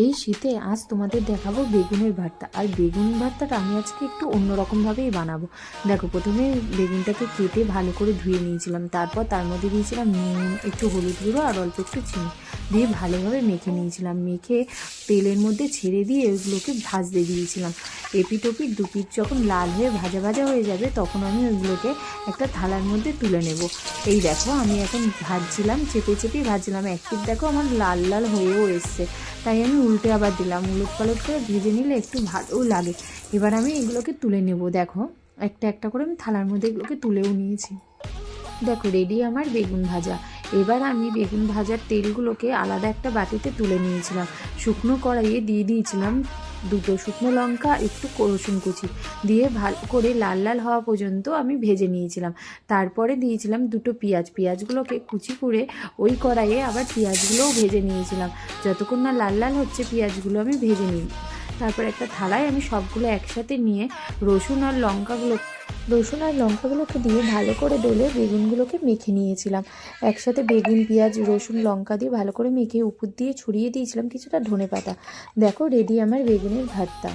এই শীতে আজ তোমাদের দেখাবো বেগুনের ভর্তা। আর বেগুন ভর্তাটা আমি আজকে একটু অন্যরকমভাবেই বানাবো। দেখো, প্রথমে বেগুনটাকে কেটে ভালো করে ধুয়ে নিয়েছিলাম, তারপর তার মধ্যে দিয়েছিলাম নুন, একটু হলুদ গুঁড়ো আর অল্প একটু চিনি দিয়ে ভালোভাবে মেখে নিয়েছিলাম। মেখে তেলের মধ্যে ছেড়ে দিয়ে ওইগুলোকে ভাজতে দিয়েছিলাম। এপিট ওপিট দুপিট যখন লাল হয়ে ভাজা ভাজা হয়ে যাবে তখন আমি ওইগুলোকে একটা থালার মধ্যে তুলে নেব। এই দেখো, আমি এখন ভাজছিলাম, চেপে চেপে ভাজছিলাম। এক পিঠ দেখো আমার লাল লাল হয়েও এসছে, তাই আমি উল্টে আবার দিলাম। উলট পালট করে ভেজে নিলে একটু ভালোও লাগে। এবার আমি এগুলোকে তুলে নেব। দেখো, একটা একটা করে আমি থালার মধ্যে এগুলোকে তুলেও নিয়েছি। দেখো, রেডি আমার বেগুন ভাজা। এবার আমি বেগুন ভাজার তেলগুলোকে আলাদা একটা বাটিতে তুলে নিয়েছিলাম। শুকনো কড়াইয়ে দিয়ে দিয়েছিলাম দুটো শুকনো লঙ্কা, একটু রসুন কুচি দিয়ে ভালো করে লাল লাল হওয়া পর্যন্ত আমি ভেজে নিয়েছিলাম। তারপরে দিয়েছিলাম দুটো পেঁয়াজ। পেঁয়াজগুলোকে কুচি করে ওই কড়াইয়ে আবার পেঁয়াজগুলোও ভেজে নিয়েছিলাম। যতক্ষণ না লাল লাল হচ্ছে পেঁয়াজগুলো আমি ভেজে নিই। তারপর একটা থালায় আমি সবগুলো একসাথে নিয়ে রসুন আর লঙ্কাগুলোকে দিয়ে ভালো করে ডলে বেগুনগুলোকে মেখে নিয়েছিলাম। একসাথে বেগুন, পেঁয়াজ, রসুন, লঙ্কা দিয়ে ভালো করে মেখে উপর দিয়ে ছড়িয়ে দিয়েছিলাম কিছুটা ধনেপাতা। দেখো, রেডি আমার বেগুনের ভর্তা।